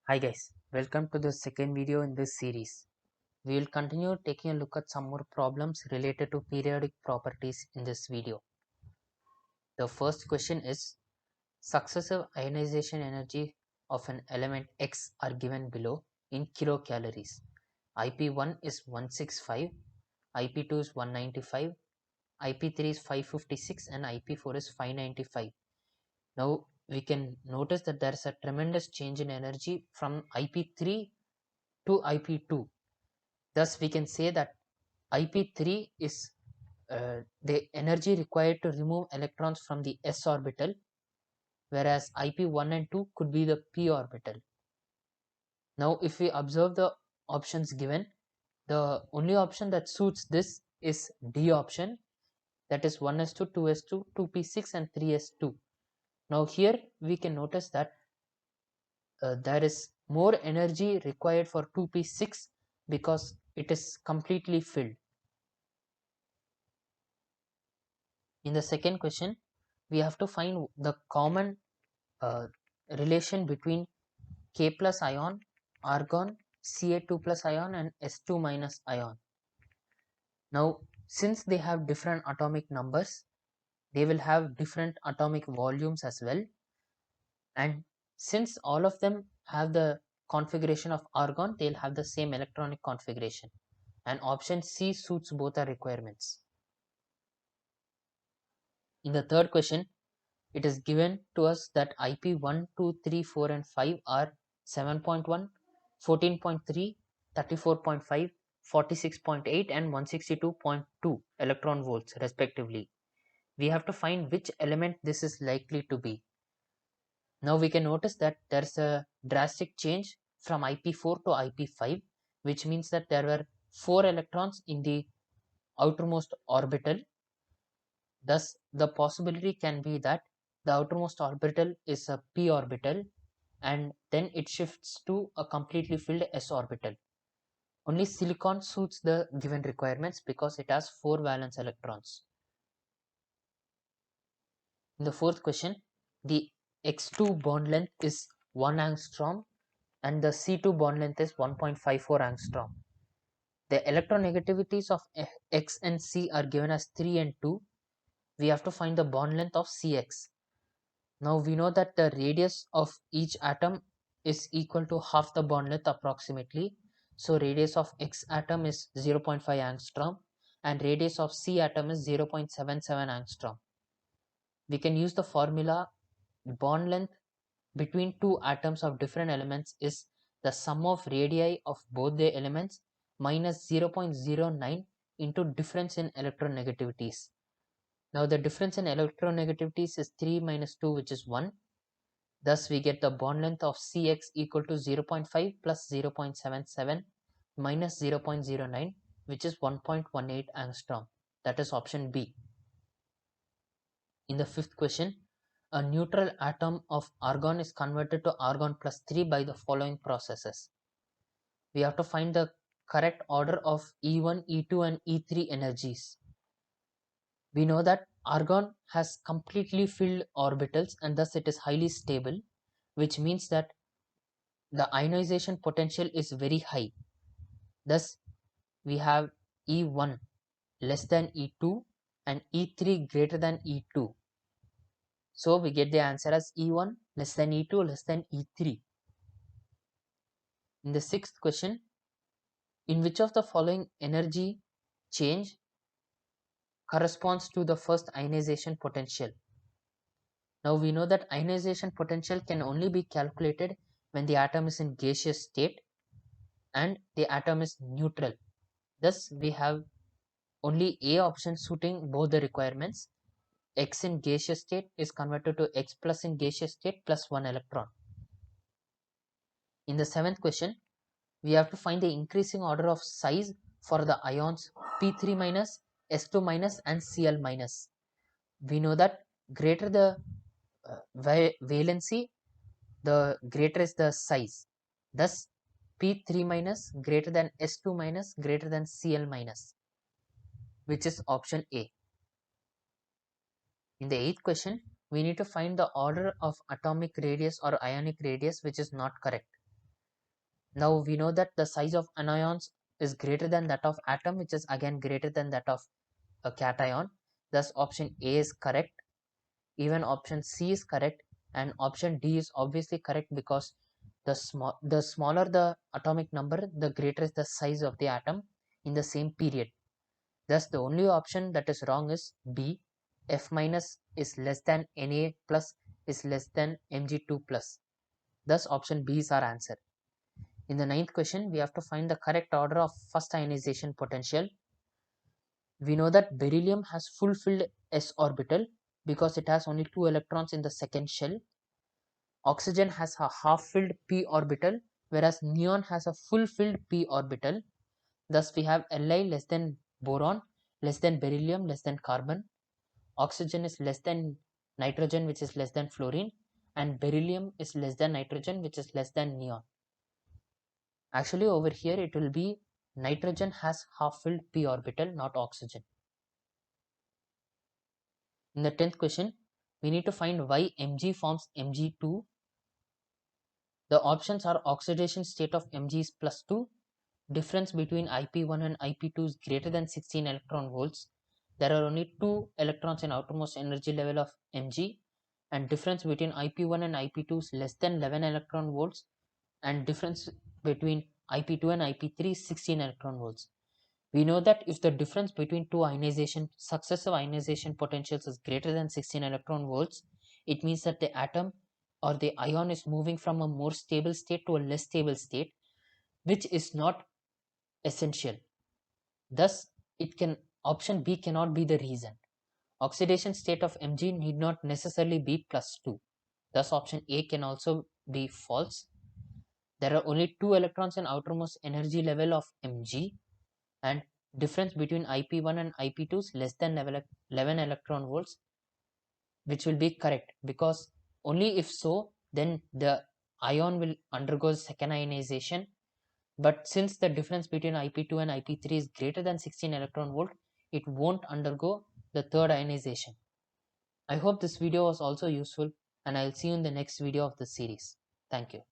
Hi guys, welcome to the second video in this series. We will continue taking a look at some more problems related to periodic properties in this video. The first question is, successive ionization energy of an element X are given below in kilocalories. IP1 is 165, IP2 is 195, IP3 is 556 and IP4 is 595. Now we can notice that there is a tremendous change in energy from IP3 to IP2. Thus, we can say that IP3 is the energy required to remove electrons from the s orbital, whereas IP1 and 2 could be the p orbital. Now, if we observe the options given, the only option that suits this is D option, that is 1s2, 2s2, 2p6 and 3s2. Now here we can notice that there is more energy required for 2p6 because it is completely filled. In the second question, we have to find the common uh, relation between K plus ion, argon, Ca2 plus ion and S2 minus ion. Now, since they have different atomic numbers, they will have different atomic volumes as well. And since all of them have the configuration of argon, they'll have the same electronic configuration. And option C suits both our requirements. In the third question, it is given to us that IP 1, 2, 3, 4 and 5 are 7.1, 14.3, 34.5, 46.8 and 162.2 electron volts respectively. We have to find which element this is likely to be. Now we can notice that there's a drastic change from IP4 to IP5, which means that there were 4 electrons in the outermost orbital. Thus, the possibility can be that the outermost orbital is a p orbital and then it shifts to a completely filled s orbital. Only silicon suits the given requirements because it has 4 valence electrons. In the fourth question, the X2 bond length is 1 angstrom and the C2 bond length is 1.54 angstrom. The electronegativities of X and C are given as 3 and 2. We have to find the bond length of Cx. Now we know that the radius of each atom is equal to half the bond length approximately. So radius of X atom is 0.5 angstrom and radius of C atom is 0.77 angstrom. We can use the formula bond length between two atoms of different elements is the sum of radii of both the elements minus 0.09 into difference in electronegativities. Now the difference in electronegativities is 3 minus 2, which is 1. Thus we get the bond length of Cx equal to 0.5 plus 0.77 minus 0.09, which is 1.18 angstrom. That is option B. In the fifth question, a neutral atom of argon is converted to argon plus 3 by the following processes. We have to find the correct order of E1, E2 and E3 energies. We know that argon has completely filled orbitals and thus it is highly stable, which means that the ionization potential is very high. Thus, we have E1 less than E2 and E3 greater than E2. So we get the answer as E1 less than E2 less than E3. In the sixth question, in which of the following energy change corresponds to the first ionization potential? Now we know that ionization potential can only be calculated when the atom is in gaseous state and the atom is neutral. Thus we have only A option suiting both the requirements. X in gaseous state is converted to X plus in gaseous state plus 1 electron. In the seventh question, we have to find the increasing order of size for the ions P3 minus, S2 minus and Cl minus. We know that greater the valency, the greater is the size. Thus, P3 minus greater than S2 minus greater than Cl minus, which is option A. In the eighth question, we need to find the order of atomic radius or ionic radius, which is not correct. Now we know that the size of anions is greater than that of atom, which is again greater than that of a cation. Thus option A is correct. Even option C is correct, and option D is obviously correct because the smaller the atomic number, the greater is the size of the atom in the same period. Thus the only option that is wrong is B. F minus is less than Na plus is less than Mg2 plus. Thus option B is our answer. In the ninth question, we have to find the correct order of first ionization potential. We know that beryllium has full filled s orbital because it has only 2 electrons in the second shell. Oxygen has a half filled p orbital, whereas neon has a full filled p orbital. Thus we have Li less than boron, less than beryllium, less than carbon. Oxygen is less than nitrogen, which is less than fluorine, and beryllium is less than nitrogen, which is less than neon. Actually over here it will be nitrogen has half filled p orbital, not oxygen. In the 10th question, we need to find why Mg forms Mg2. The options are oxidation state of Mg is +2, difference between IP1 and IP2 is greater than 16 electron volts. There are only 2 electrons in outermost energy level of Mg, and difference between IP1 and IP2 is less than 11 electron volts, and difference between IP2 and IP3 is 16 electron volts. We know that if the difference between two successive ionization potentials is greater than 16 electron volts, it means that the atom or the ion is moving from a more stable state to a less stable state, which is not essential. Thus, option B cannot be the reason. Oxidation state of Mg need not necessarily be +2. Thus, option A can also be false. There are only 2 electrons in outermost energy level of Mg, and difference between IP1 and IP2 is less than 11 electron volts, which will be correct, because only if so then the ion will undergo second ionization. But since the difference between IP2 and IP3 is greater than 16 electron volt, it won't undergo the third ionization. I hope this video was also useful, and I'll see you in the next video of the series. Thank you.